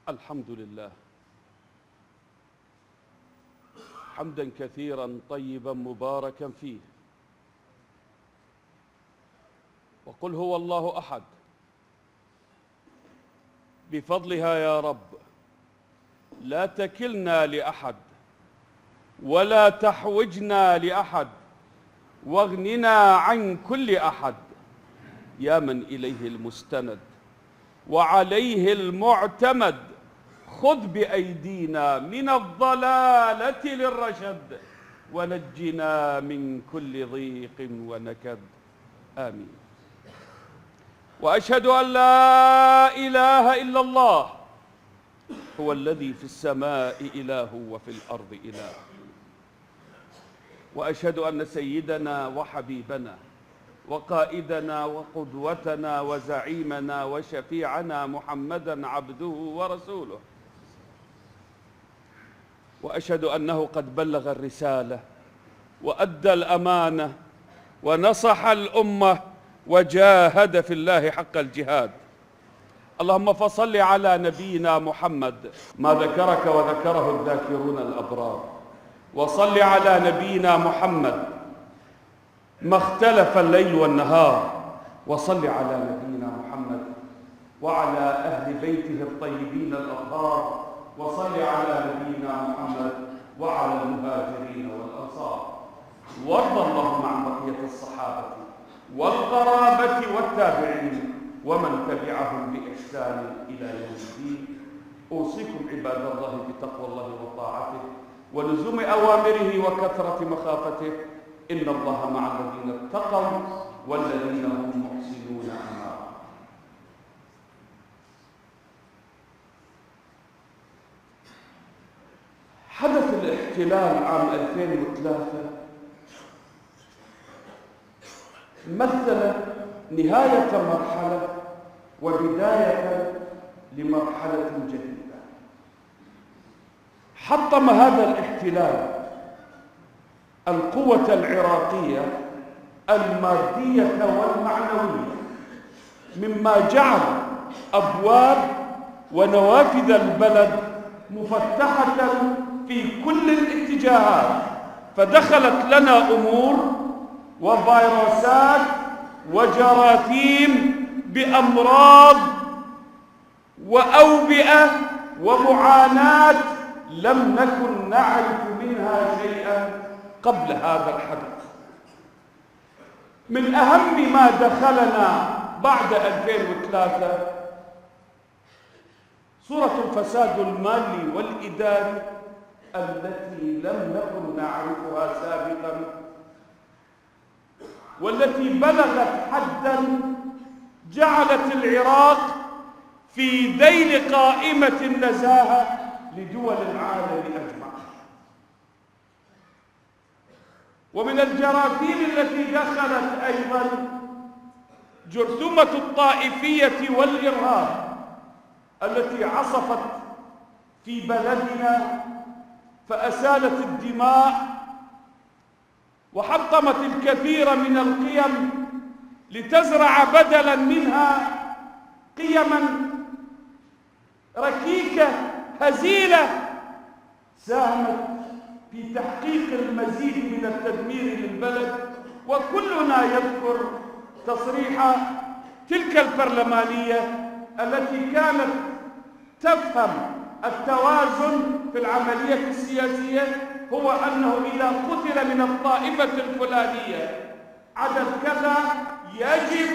الحمد لله حمدا كثيرا طيبا مباركا فيه، وقل هو الله أحد. بفضلها يا رب لا تكلنا لأحد ولا تحوجنا لأحد، واغننا عن كل أحد، يا من إليه المستند وعليه المعتمد. خذ بأيدينا من الضلالة للرشد، ونجنا من كل ضيق ونكد، آمين. وأشهد أن لا إله إلا الله، هو الذي في السماء إله وفي الأرض إله. وأشهد أن سيدنا وحبيبنا وقائدنا وقدوتنا وزعيمنا وشفيعنا محمدًا عبده ورسوله. وأشهد أنه قد بلغ الرسالة وأدى الأمانة ونصح الأمة وجاهد في الله حق الجهاد. اللهم فصل على نبينا محمد ما ذكرك وذكره الذاكرون الأبرار، وصل على نبينا محمد ما اختلف الليل والنهار، وصل على نبينا محمد وعلى أهل بيته الطيبين الأطهار، وصل على نبينا محمد وعلى المهاجرين والأنصار. وارض اللهم عن بقية الصحابة والقرابة والتابعين ومن تبعهم بإحسان إلى يوم الدين. أوصيكم عباد الله بتقوى الله وطاعته ولزوم أوامره وكثرة مخافته، إن الله مع الذين اتقوا والذين هم محسنون أمامه. حدث الاحتلال عام 2003 مثل نهاية مرحلة وبداية لمرحلة جديدة. حطم هذا الاحتلال القوة العراقية المادية والمعنوية، مما جعل أبواب ونوافذ البلد مفتحة في كل الاتجاهات، فدخلت لنا أمور وفيروسات وجراثيم بأمراض وأوبئة ومعاناة لم نكن نعرف منها شيئا قبل هذا الحدث. من أهم ما دخلنا بعد 2003 صورة الفساد المالي والإداري التي لم نكن نعرفها سابقا، والتي بلغت حداً جعلت العراق في ذيل قائمة النزاهة لدول العالم أجمع. ومن الجراثيم التي دخلت أيضاً جرثومة الطائفية والإرهاب التي عصفت في بلدنا فأسالت الدماء وحطمت الكثير من القيم لتزرع بدلاً منها قيماً ركيكة هزيلة ساهمت في تحقيق المزيد من التدمير للبلد. وكلنا يذكر تصريح تلك البرلمانية التي كانت تفهم التوازن في العملية السياسية هو أنه إذا قتل من الطائفة الفلانية عدد كذا يجب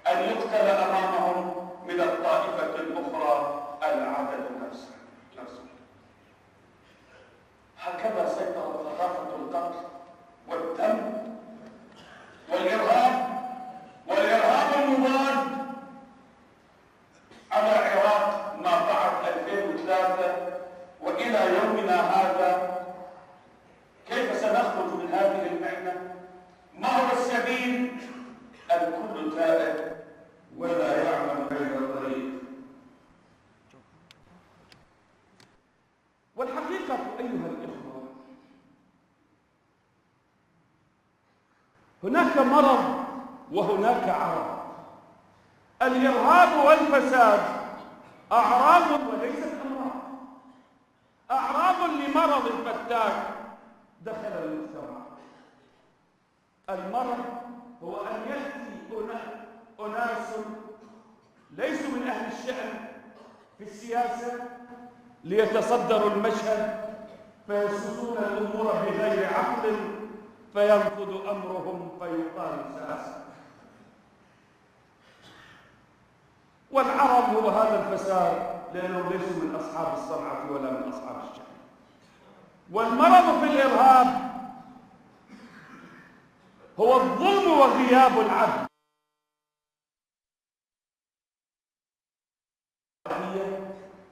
أن يقتل أمامهم من الطائفة الأخرى العدد نفسه. هكذا سيطرت ثقافة القتل والدم والإرهاب المضاد على العراق ما بعد 2003 وإلى يومنا هذا. كيف سنخرج من هذه المحنة؟ ما هو السبيل؟ الكل تائه ولا يعمل غير الطريق. هناك مرض وهناك عرض. الإرهاب والفساد أعراض وليست أمراض، أعراض لمرض فتاك دخل المجتمع. المرض هو أن يأتي أناس ليسوا من أهل الشأن في السياسة ليتصدروا المشهد فيسوسون الأمور بغير عقل فينفذ أمرهم فيقال ساسا. والعرب هو هذا الفساد لأنهم ليسوا من أصحاب الصنعة ولا من أصحاب الشأن. والمرض في الإرهاب هو الظلم وغياب العدل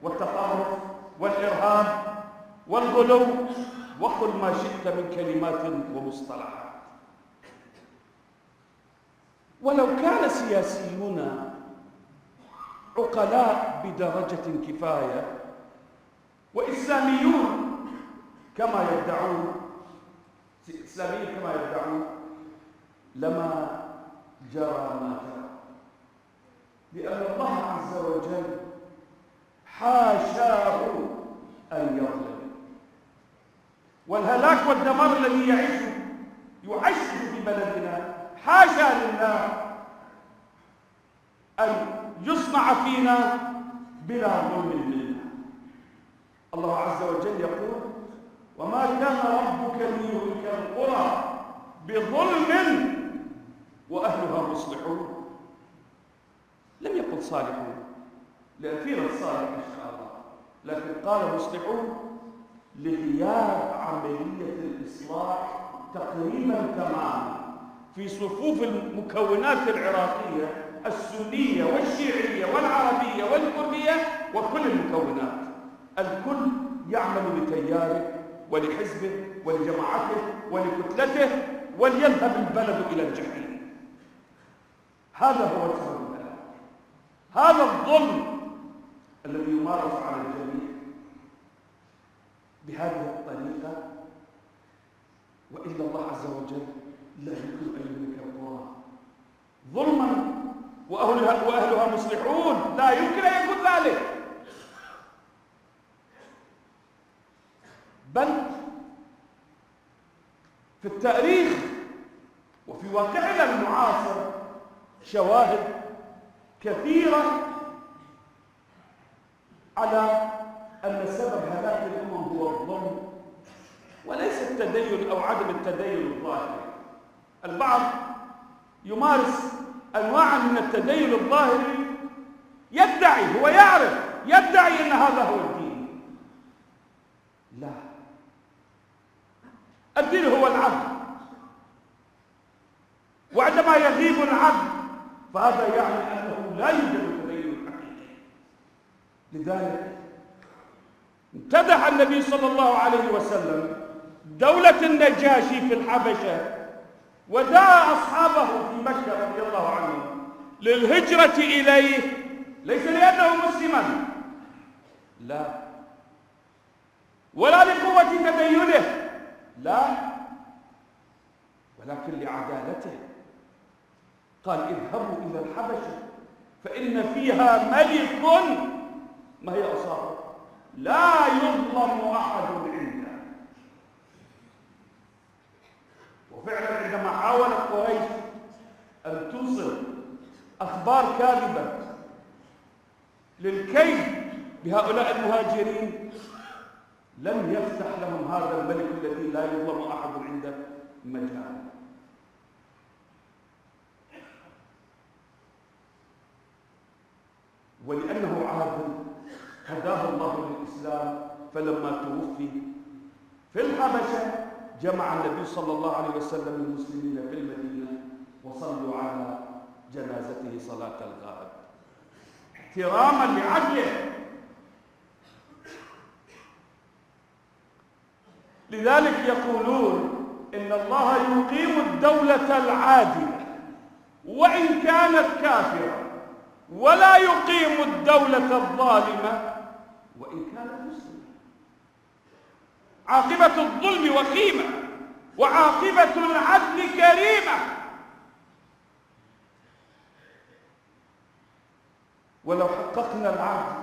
والتطرف والإرهاب والغلو وقل ما شئت من كلمات ومصطلحات. ولو كان سياسيون عقلاء بدرجة كفاية وإسلاميون كما يدعون لما جرى ما جرى، لأن الله عز وجل حاشاه أن يظلم. والهلاك والدمار الذي يعيش في بلدنا حاشا لله أن يصنع فينا بلا ظلم منا. الله عز وجل يقول: وما كان ربك ليهلك القرى بظلم وأهلها مصلحون. لم يقل صالحون لأن فينا الصالح إن شاء الله، لكن قال مصلحون لغياب عملية الإصلاح تقريبا تماما في صفوف المكونات العراقية السنية والشيعية والعربية والكردية وكل المكونات. الكل يعمل لتياره ولحزبه ولجماعته ولكتلته وليذهب البلد إلى الجحيم. هذا هو سبب الهلاك، هذا الظلم الذي يمارس على الجميع بهذه الطريقة. وإلا الله عز وجل لا يمكن أن يهلك القرى ظلما وأهلها مصلحون، لا يمكن أن يكون ذلك. بل في التاريخ وفي واقعنا المعاصر شواهد كثيرة على أن سبب هلاك الأمم هو الظلم وليس التدين أو عدم التدين الظاهري. البعض يمارس أنواعا من التدين الظاهري يدعي، هو يدعي أن هذا هو الدين. لا، الدين هو العدل، وعندما يغيب العدل فهذا يعني أنه لا يوجد تدين حقيقي. لذلك امتدح النبي صلى الله عليه وسلم دولة النجاشي في الحبشة ودعا أصحابه في مكة رضي الله عنهم للهجرة إليه، ليس لأنه مسلما، لا، ولا لقوة تدينه، لا، ولكن لعدالته. قال: اذهبوا إلى الحبشة فإن فيها ملك، ما هي أصابه، لا يظلم أحد عنده. وفعلا عندما حاولت قريش أن توصل أخبار كاذبة للكيد بهؤلاء المهاجرين لم يفتح لهم هذا الملك الذي لا يظلم أحد عنده مجال. ولأنه عادل هداه الله للإسلام، فلما توفي في الحبشة جمع النبي صلى الله عليه وسلم المسلمين في المدينة وصلوا على جنازته صلاة الغائب احتراما لعدله. لذلك يقولون إن الله يقيم الدولة العادلة وإن كانت كافرة، ولا يقيم الدولة الظالمة وإن كانت مسلمة. عاقبة الظلم وخيمة، وعاقبة العدل كريمة. ولو حققنا العدل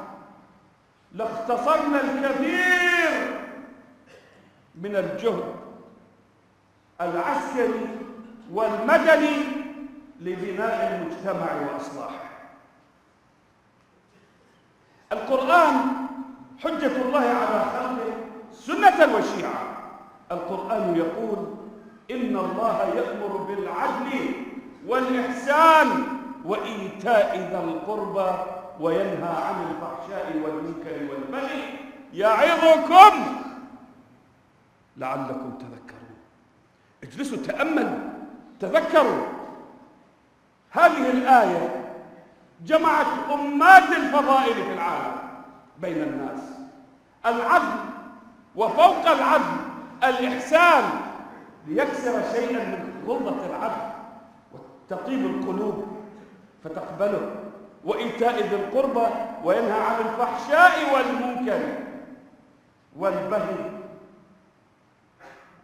لاختصرنا الكثير من الجهد العسكري والمدني لبناء المجتمع وإصلاحه. القرآن حجة الله على خلقه سنة وشيعة. القرآن يقول: إن الله يأمر بالعدل والإحسان وإيتاء ذي القربى وينهى عن الفحشاء والمنكر والبغي يعظكم لعلكم تذكرون. اجلسوا تأملوا تذكروا. هذه الآية جمعت أمات الفضائل في العالم بين الناس. العدل، وفوق العدل الإحسان، ليكسر شيئا من غلظة العدل وتطيب القلوب فتقبله، وإيتاء ذي القربى وينهى عن الفحشاء والمنكر والبغي.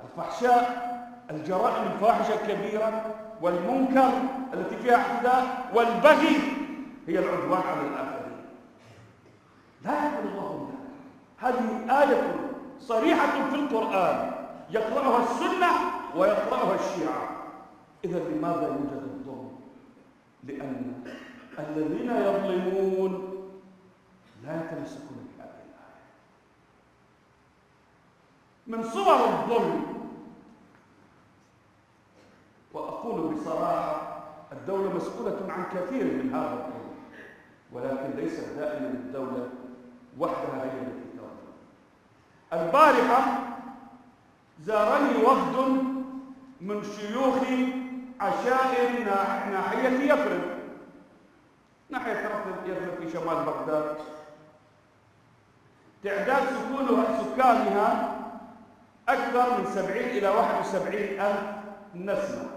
الفحشاء الجرائم الفاحشة الكبيرة، والمنكر التي فيها اعتداء، والبغي هي العدوان على الآخرين. لا يقبل الله ذلك. هذه آية صريحة في القرآن يقرأها السنة ويقرأها الشيعة. إذا لماذا يوجد الظلم؟ لأن الذين يظلمون لا يتمسكون بهذه الآية. من صور الظلم، وأقول بصراحة، الدولة مسؤولة عن كثير من هذا الظلم، ولكن ليس دائما الدولة وحدها هي التي تظلم. البارحة زارني وفد من شيوخ عشائر ناحية يثرب، ناحية يثرب في شمال بغداد. تعداد سكانها أكثر من 70 إلى 71 ألف نسمة.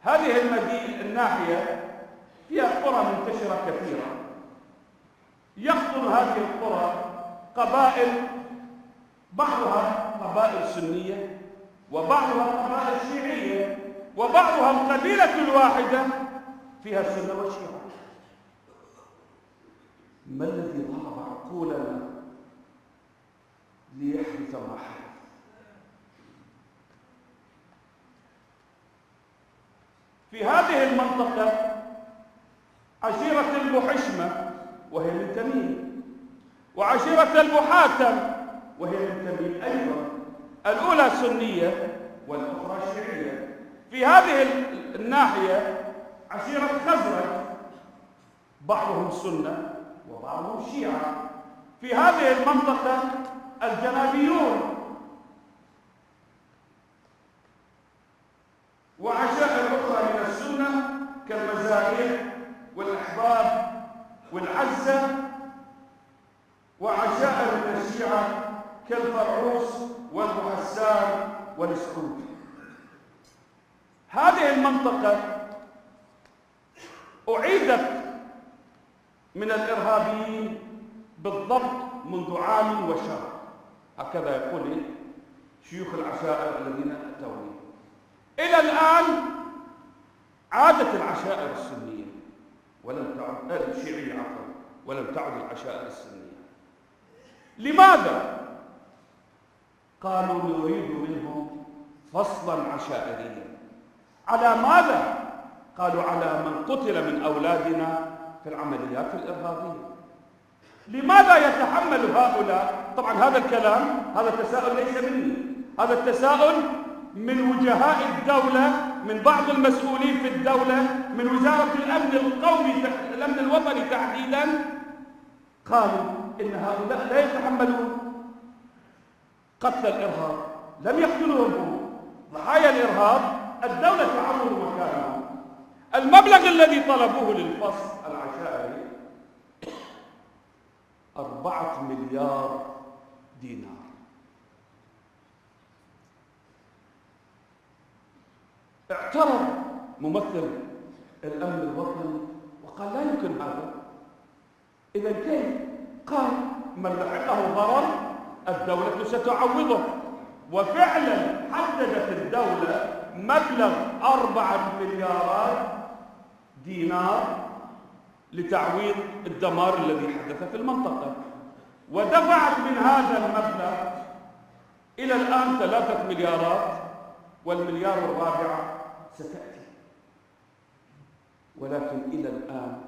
هذه الناحية فيها قرى منتشرة كثيرة. يقطن هذه القرى قبائل، بعضها قبائل سنية وبعضها قبائل شيعية، وبعضها القبيلة الواحدة فيها السنة والشيعة. ما الذي ضرب عقولنا ليحدث ما حدث؟ في هذه المنطقة عشيرة البحشمة وهي من تميم، وعشيرة البحاتم وهي من تميم أيضا، الأولى سنية والأخرى شيعية. في هذه الناحية عشيرة خزرج، بعضهم سنة وبعضهم شيعة. في هذه المنطقة الجنابيون، وعشائر أخرى من السنة كالمزاهر والأحباب والعزة، وعشائر من الشيعة كالفرعوس والمحسان والسعود. هذه المنطقة أعيدت من الإرهابيين بالضبط منذ عام وشهر، هكذا يقول شيوخ العشائر الذين أتوني. إلى الآن عادت العشائر السنية ولم تعد الشيعية عفوا، ولم تعد العشائر السنية. لماذا؟ قالوا نريد منهم فصلا عشائريا. على ماذا؟ قالوا على من قتل من أولادنا في العمليات الإرهابية. لماذا يتحمل هؤلاء؟ طبعا هذا الكلام، هذا التساؤل ليس مني، هذا التساؤل من وجهاء الدولة، من بعض المسؤولين في الدولة، من وزارة الأمن القومي، الأمن الوطني تحديدا. قالوا إن هؤلاء لا يتحملون قتل الإرهاب، لم يقتلوهم هم، ضحايا الإرهاب الدولة تعمر مكانهم. المبلغ الذي طلبوه للفصل العشائري 4 مليار دينار. اعترض ممثل الأمن الوطني وقال لا يمكن هذا. إذا كيف؟ قال من لحقه ضرر الدولة ستعوضه. وفعلا حددت الدولة مبلغ 4 مليارات دينار لتعويض الدمار الذي حدث في المنطقة، ودفعت من هذا المبلغ إلى الآن 3 مليارات، والمليار الرابعة ستأتي، ولكن إلى الآن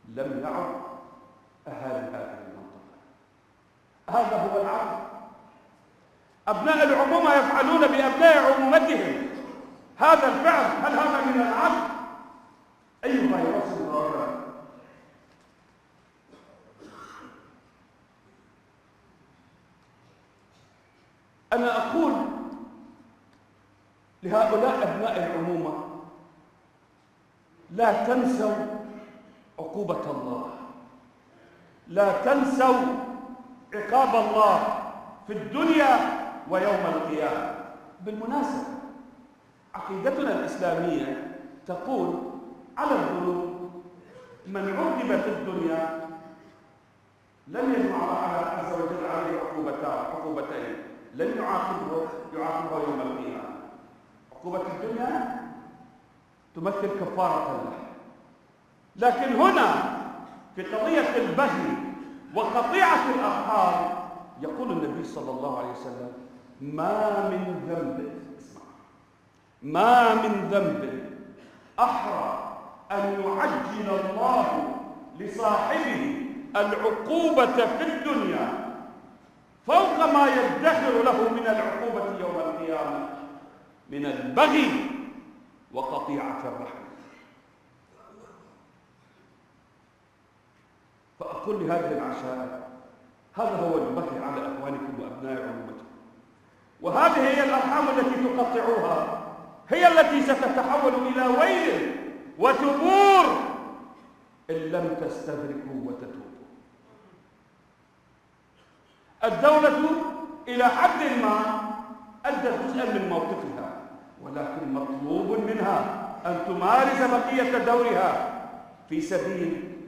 لم يعد أهالي هذه المنطقة. هذا هو العدل. أبناء العمومة يفعلون بأبناء عمومتهم هذا الفعل، هل هذا من العدل؟ أيها يوصل هؤلاء. أنا أقول لهؤلاء أبناء العمومة: لا تنسوا عقوبة الله، لا تنسوا عقاب الله في الدنيا ويوم القيامة. بالمناسبة عقيدتنا الإسلامية تقول على الذنوب من عذب في الدنيا لم يجمع الله عز وجل عليه عقوبتين، لن يعاقبه يوم القيامة. عقوبة الدنيا تمثل كفارة له، لكن هنا في قضية البغي وقطيعة الأرحام يقول النبي صلى الله عليه وسلم: ما من ذنب أحرى أن يعجل الله لصاحبه العقوبة في الدنيا فوق ما يدخر له من العقوبة يوم القيامة من البغي وقطيعة الرحم. فأقول لهذه العشائر: هذا هو البغي على أخوانكم وأبناء عمومتكم، وهذه هي الأرحام التي تقطعوها هي التي ستتحول إلى ويل وتبور إن لم تستدركوا وتتوبوا. الدولة إلى حد ما أدت جزءا من موقفها، ولكن مطلوب منها أن تمارس بقية دورها في سبيل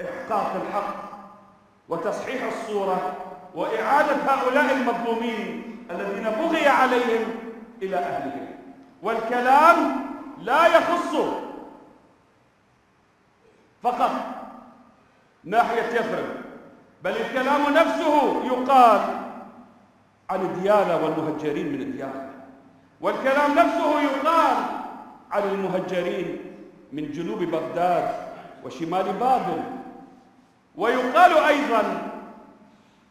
إحقاق الحق وتصحيح الصورة وإعادة هؤلاء المظلومين الذين بغي عليهم إلى أهلهم. والكلام لا يخص فقط ناحية يثرب، بل الكلام نفسه يقال عن ديالى والمهجرين من ديالى، والكلام نفسه يقال عن المهجرين من جنوب بغداد وشمال بابل، ويقال أيضا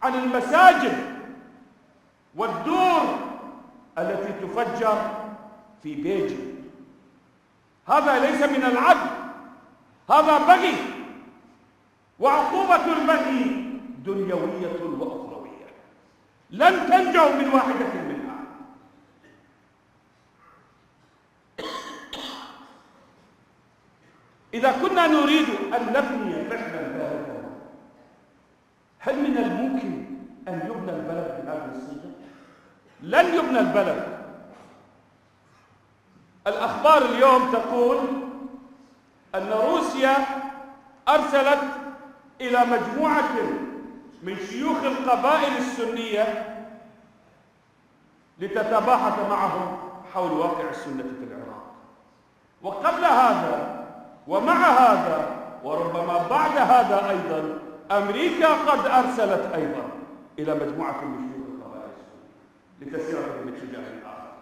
عن المساجد والدور التي تفجر في بيجي. هذا ليس من العدل، هذا بغي، وعقوبة البغي دنيوية وأخروية، لن تنجوا من واحدة منها. إذا كنا نريد أن نبني فعلا بلدنا، هل من الممكن أن يبنى البلد بهذه الصيغة؟ لن يبنى البلد. الأخبار اليوم تقول أن روسيا أرسلت إلى مجموعة من شيوخ القبائل السنية لتتباحث معهم حول واقع السنة في العراق. وقبل هذا ومع هذا وربما بعد هذا أيضا أمريكا قد أرسلت أيضا إلى مجموعة من شيوخ القبائل السنية لتسير بهم اتجاه آخر.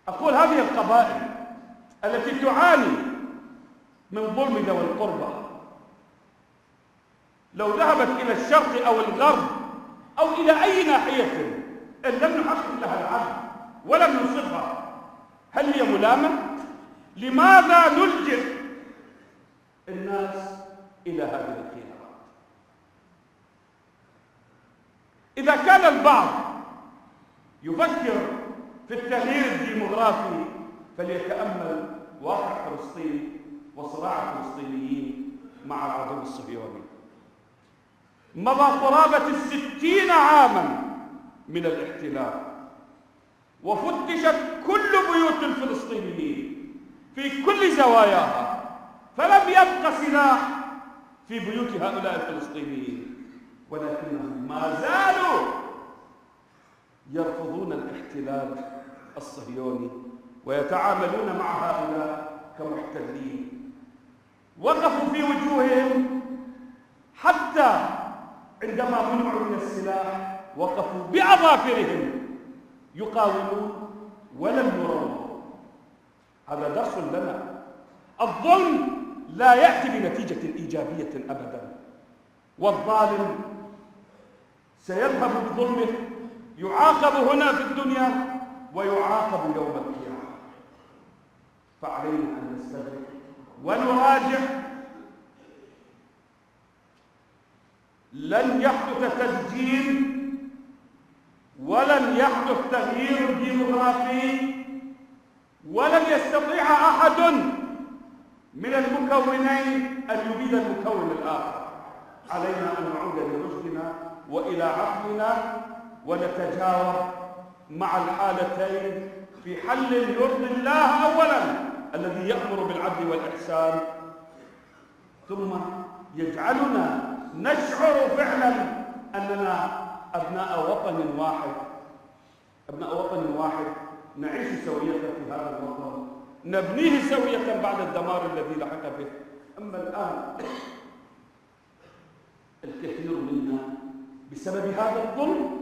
أقول هذه القبائل التي تعاني من ظلم ذوي القربى لو ذهبت إلى الشرق أو الغرب أو إلى أي ناحية إن لم نحقق لها العدل ولم نصبها، هل هي ملامة؟ لماذا نلجئ الناس إلى هذه الخيارات؟ إذا كان البعض يفكر في التغيير الديموغرافي فليتأمل واقع فلسطين وصراع الفلسطينيين مع العدو الصهيوني. مضى قرابة 60 عاما من الاحتلال، وفتشت كل بيوت الفلسطينيين في كل زواياها، فلم يبق سلاح في بيوت هؤلاء الفلسطينيين، ولكنهم ما زالوا يرفضون الاحتلال الصهيوني ويتعاملون مع هؤلاء كمحتلين. وقفوا في وجوههم حتى عندما منعوا من السلاح وقفوا بأظافرهم يقاومون ولم يروا. هذا درس لنا. الظلم لا يأتي بنتيجة إيجابية أبدا، والظالم سيذهب بظلمه، يعاقب هنا في الدنيا ويعاقب يوم القيامة. فعلينا أن نستدرك ونراجع. لن يحدث تسجيل ولن يحدث تغيير ديموغرافي، ولن يستطيع أحد من المكونين أن يبيد المكون الآخر. علينا أن نعود لرشدنا وإلى عقلنا ونتجاوب مع الحالتين في حل يرضي الله أولا الذي يأمر بالعدل والإحسان، ثم يجعلنا نشعر فعلا أننا أبناء وطن واحد نعيش سوية في هذا الوطن، نبنيه سوية بعد الدمار الذي لحق به. أما الآن الكثير منا بسبب هذا الظلم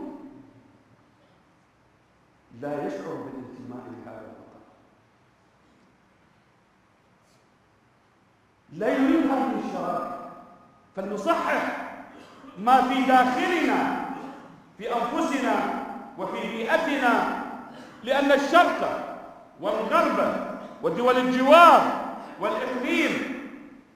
لا يشعر بالانتماء لهذا الوطن، لا يريد هذه الشراكة. فلنصحح ما في داخلنا، في أنفسنا وفي بيئتنا، لأن الشرق والغرب ودول الجوار والإقليم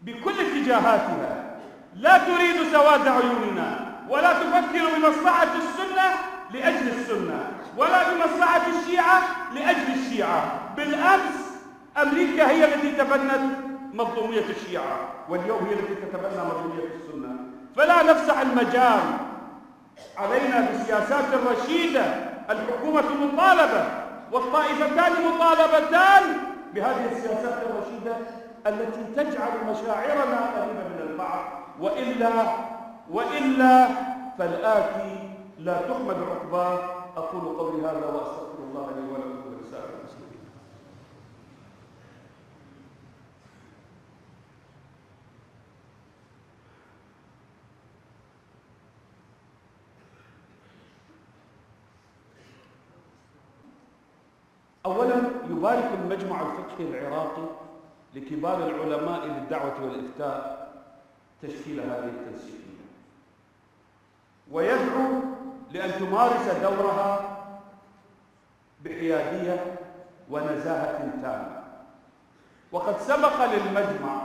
بكل اتجاهاتها لا تريد سواد عيوننا، ولا تفكر بمصلحة السنة لأجل السنة، ولا بمصلحة الشيعة لأجل الشيعة. بالأمس أمريكا هي التي تبنت مظلومية الشيعة، واليوم هي التي تتبنى مظلومية السنة. فلا نفسح المجال. علينا بسياسات رشيدة. الحكومة مطالبة والطائفتان مطالبتان بهذه السياسات الرشيدة التي تجعل مشاعرنا قريبة من البعض، وإلا فالآتي لا تحمد عقباه. أقول قولي هذا وأستغفر الله لي ولكم ولسائر المسلمين. أولا يبارك المجمع الفقهي العراقي لكبار العلماء للدعوة والإفتاء تشكيل هذه التنسيقية، ويدعو لأن تمارس دورها بحيادية ونزاهة تامة. وقد سبق للمجمع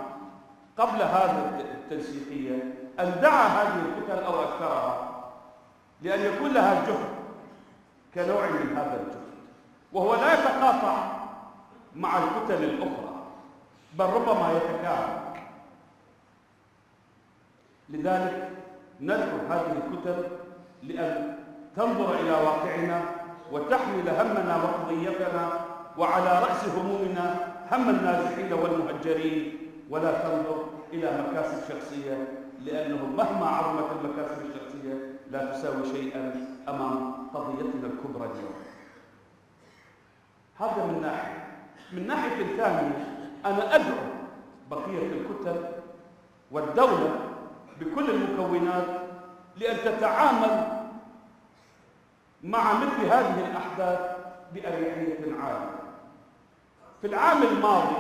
قبل هذه التنسيقية أن دعا هذه الكتل أو أكثرها لأن يكون لها جهد كنوع من هذا الجهد، وهو لا يتقاطع مع الكتل الأخرى بل ربما يتكامل. لذلك ندعو هذه الكتل لأن تنظر إلى واقعنا وتحمل همنا وقضيتنا، وعلى رأس همومنا هم النازحين والمهجرين، ولا تنظر إلى مكاسب شخصية، لأنه مهما عظمت المكاسب الشخصية لا تساوي شيئا أمام قضيتنا الكبرى اليوم. هذا من ناحية. من ناحية الثانية أنا أدعو بقية الكتل والدولة بكل المكونات لأن تتعامل مع مثل هذه الأحداث بأريحية عالية. في العام الماضي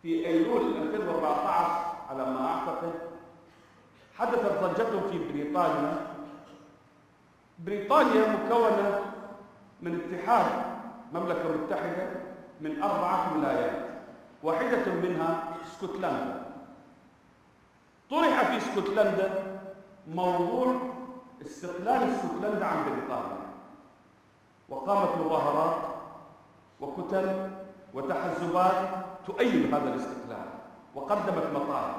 في أيلول 2014 على ما أعتقد حدثت ضجة في بريطانيا. بريطانيا مكونة من اتحاد مملكة متحدة من 4 ولايات، واحدة منها اسكتلندا. طرح في اسكتلندا موضوع استقلال اسكتلندا عن بريطانيا، وقامت مظاهرات وكتل وتحزبات تؤيد هذا الاستقلال وقدمت مطالب.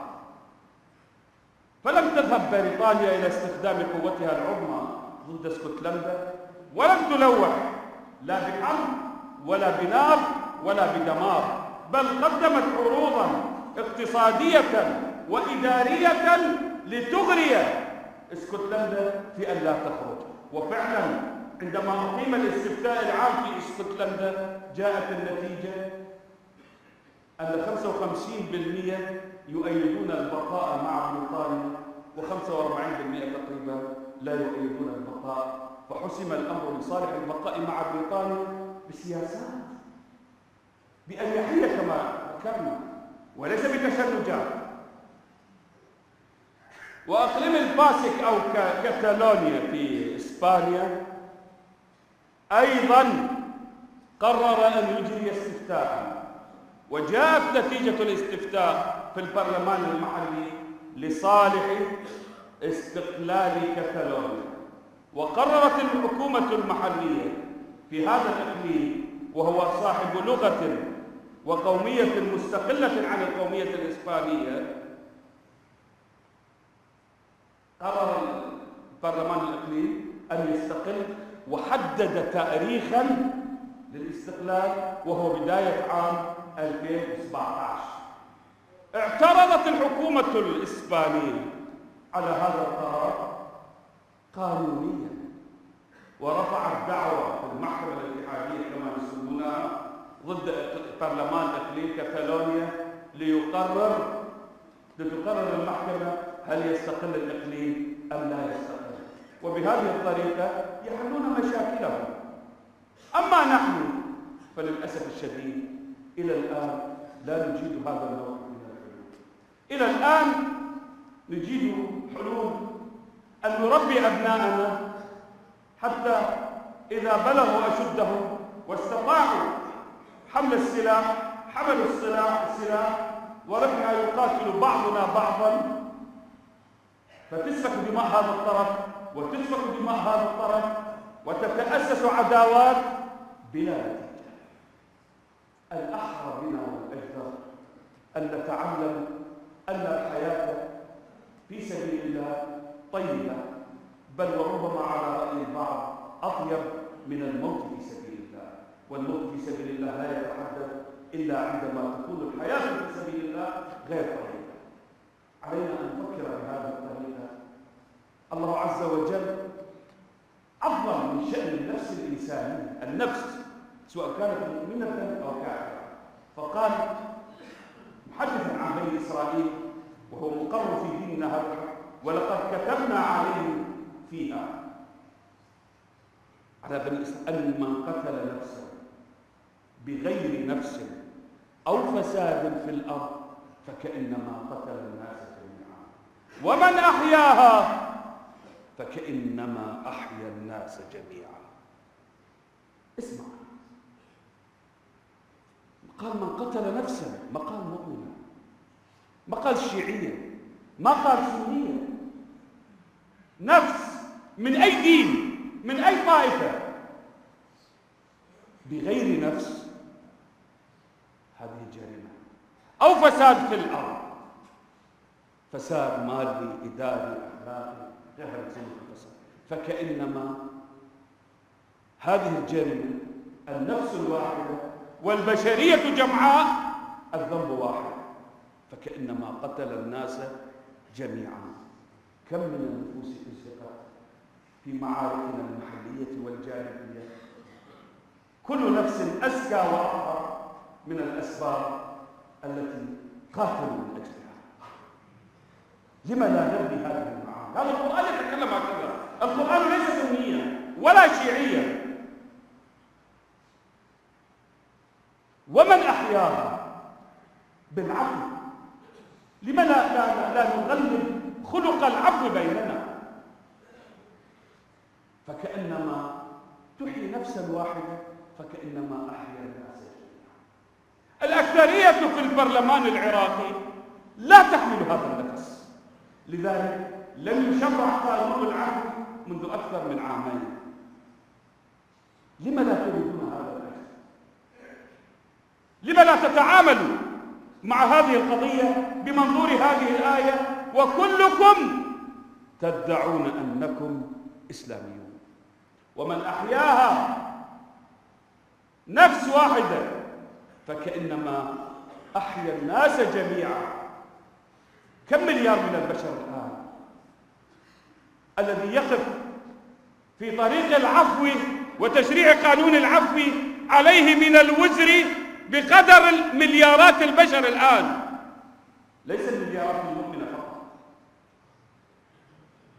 فلم تذهب بريطانيا إلى استخدام قوتها العظمى ضد اسكتلندا، ولم تلوح لا بحرب ولا بنار ولا بدمار، بل قدمت عروضا اقتصادية وإدارية لتغري اسكتلندا في أن لا تخرج. وفعلا عندما أقيم الاستفتاء العام في اسكتلندا جاءت النتيجة أن 55% يؤيدون البقاء مع بريطانيا و45% تقريبا لا يؤيدون البقاء، فحسم الأمر لصالح البقاء مع بريطانيا بسياسات بأريحية كما ذكرنا وليس بتشنجات. وأقليم الباسك أو كاتالونيا في إسبانيا أيضا قرر أن يجري استفتاء، وجاءت نتيجة الاستفتاء في البرلمان المحلي لصالح استقلال كاتالونيا. وقررت الحكومة المحلية في هذا الإقليم، وهو صاحب لغة وقومية مستقلة عن القومية الإسبانية، قرر البرلمان الإقليم أن يستقل، وحدد تاريخاً للاستقلال وهو بداية عام 2017. اعترضت الحكومة الإسبانية على هذا القرار قانونياً، ورفعت دعوى في المحكمة الاتحادية كما يسمونها ضد برلمان إقليم كاتالونيا لتقرر المحكمة هل يستقل الإقليم أم لا يستقل، وبهذه الطريقة يحلون مشاكلهم. أما نحن فللأسف الشديد إلى الآن لا نجيد هذا النوع من الحلول. إلى الآن نجيد حلول أن نربي أبناءنا حتى إذا بلغوا أشدهم واستطاعوا حمل السلاح حملوا السلاح ورحنا يقاتل بعضنا بعضا، فتسفك دماء هذا الطرف وتسفك دماء هذا الطرف وتتأسس عداوات بلا نتيجة. الأحرى بنا والأجدر أن نتعلم أن الحياة في سبيل الله طيبة، بل وربما على رأي البعض أطيب من الموت في سبيل الله. والموت في سبيل الله لا يتحدث إلا عندما تكون الحياة في سبيل الله غير طيبة. علينا أن نفكر بهذه الطريقة. الله عز وجل عظم من شأن النفس الإنسانية، النفس سواء كانت مؤمنة أو كافرة، فقال محدثا عن بني إسرائيل وهو مقرر في ديننا هذا: ولقد كتبنا عليهم فيها على بني إسرائيل أن من قتل نفسا بغير نفس أو فساد في الأرض فكأنما قتل الناس جميعا، ومن أحياها فكأنما أحيا الناس جميعا. اسمع، قال من قتل نفسا، ما قال مؤمنا، ما قال شيعيا، ما قال سنيا، نفس من أي دين من أي طائفة بغير نفس، هذه جريمة. أو فساد في الأرض، فساد مالي إداري أخلاقي غير الفساد، فكأنما هذه الجريمة النفس الواحدة والبشرية جمعاء الذنب واحد، فكأنما قتل الناس جميعا. كم من النفوس أزهقت في معاركنا المحلية والجانبية، كل نفس أزكى وأطهر من الأسباب التي قاتلوا من أجلها. لما لا نبني هذه المعاني؟ هذا القرآن يتكلم هكذا. القرآن ليس سنيا ولا شيعيا. ومن أحياها بالعفو، لما لا نغلب خلق العفو بيننا؟ فكأنما تحيي نفسا واحدة فكأنما أحيا الناس جميعا. الأكثرية في البرلمان العراقي لا تحمل هذا النفس، لذلك لم يشرع قانون العفو منذ أكثر من عامين. لما لا تريدون هذا الأمر؟ لما لا تتعاملوا مع هذه القضية بمنظور هذه الآية وكلكم تدعون أنكم إسلاميون؟ ومن أحياها نفس واحدة فكأنما أحيا الناس جميعا. كم مليار من البشر الآن الذي يقف في طريق العفو وتشريع قانون العفو عليه من الوزر بقدر مليارات البشر الآن، ليس المليارات المؤمنة فقط،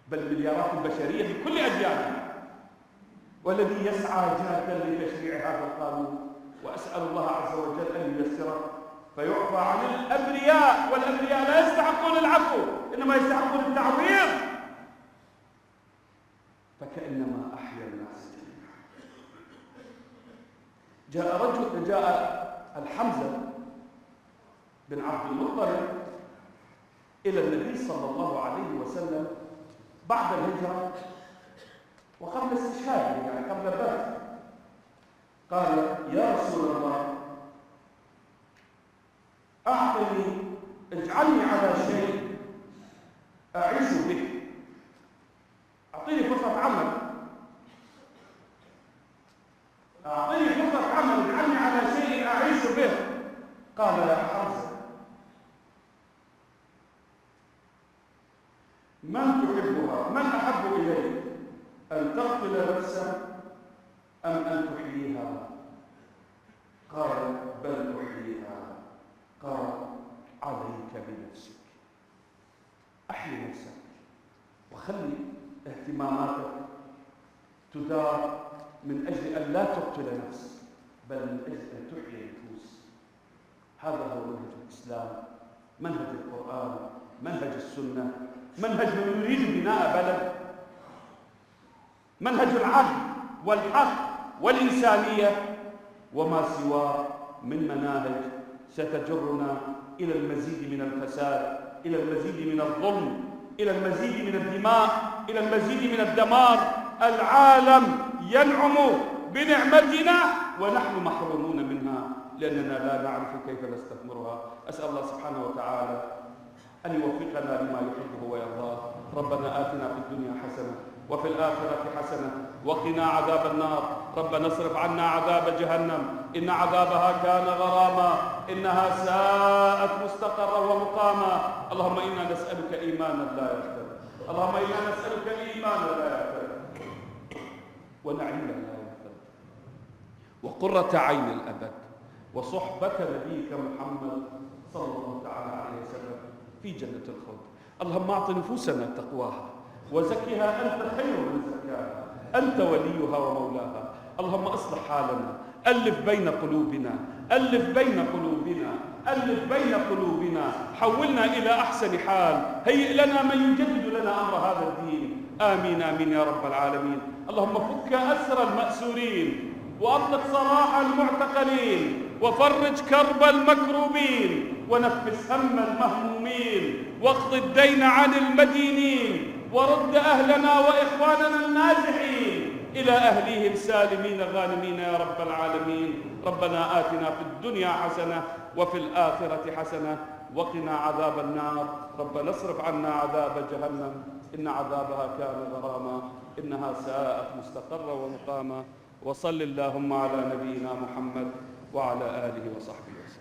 بل مليارات البشرية بكل أجيالها، والذي يسعى جادا لتشريع هذا القانون. وأسأل الله عز وجل أن ييسره فيعفى عن الأبرياء، والأبرياء لا يستحقون العفو، إنما يستحقون التعويض. فكأنما أحيا الناس جميعا. جاء الحمزة بن عبد المطلب إلى النبي صلى الله عليه وسلم بعد الهجرة وقبل استشهاده، يعني قبل بدر. قال: يا رسول الله، أعطني، اجعلني على شيء أعيش به، أعطيني فرصة عمل، أعطيني فرصة عمل، اجعلني على شيء أعيش به. قال: يا حمزة، من تحبها؟ من أحب إليك، أن تقتل نفسك أم أن تحييها؟ قال: بل أحييها. قال: عليك بنفسك، أحيي نفسك وخلي اهتماماتك تدار من أجل أن لا تقتل نفس، بل من أجل أن تحيي النفوس. هذا هو منهج الإسلام، منهج القرآن، منهج السنة، منهج من يريد بناء بلد، منهج العدل والحق والإنسانية، وما سواه من مناهج ستجرنا إلى المزيد من الفساد، إلى المزيد من الظلم، إلى المزيد من الدماء، إلى المزيد من الدمار. العالم ينعم بنعمتنا ونحن محرومون منها لأننا لا نعرف كيف نستثمرها. أسأل الله سبحانه وتعالى أن يوفقنا لما يحبه ويرضاه. ربنا آتنا في الدنيا حسنة وفي الآخرة حسنة وقنا عذاب النار. ربنا اصرف عنا عذاب جهنم إن عذابها كان غراما إنها ساءت مستقرا ومقاما. اللهم إنا نسألك إيمانا لا يرتد، اللهم إنا نسألك إيمانا لا يرتد ونعيما لا يرتد وقرة عين الأبد وصحبة نبيك محمد صلى الله تعالى عليه وسلم في جنة الخلد. اللهم أعط نفوسنا تقواها وزكها أنت خير من زكاها، أنت وليها ومولاها. اللهم أصلح حالنا، ألف بين قلوبنا، ألف بين قلوبنا، ألف بين قلوبنا، حولنا إلى أحسن حال، هيئ لنا من يجدد لنا أمر هذا الدين. آمين آمين يا رب العالمين. اللهم فك أسر المأسورين وأطلق سراح المعتقلين وفرج كرب المكروبين ونفس هم المهمومين واقض الدين عن المدينين ورد أهلنا وإخواننا النازحين إلى أهليهم سالمين غانمين يا رب العالمين. ربنا آتنا في الدنيا حسنة وفي الآخرة حسنة وقنا عذاب النار. ربنا اصرف عنا عذاب جهنم إن عذابها كان غراما إنها ساءت مستقرا ومقاما. وصل اللهم على نبينا محمد وعلى آله وصحبه وسلم.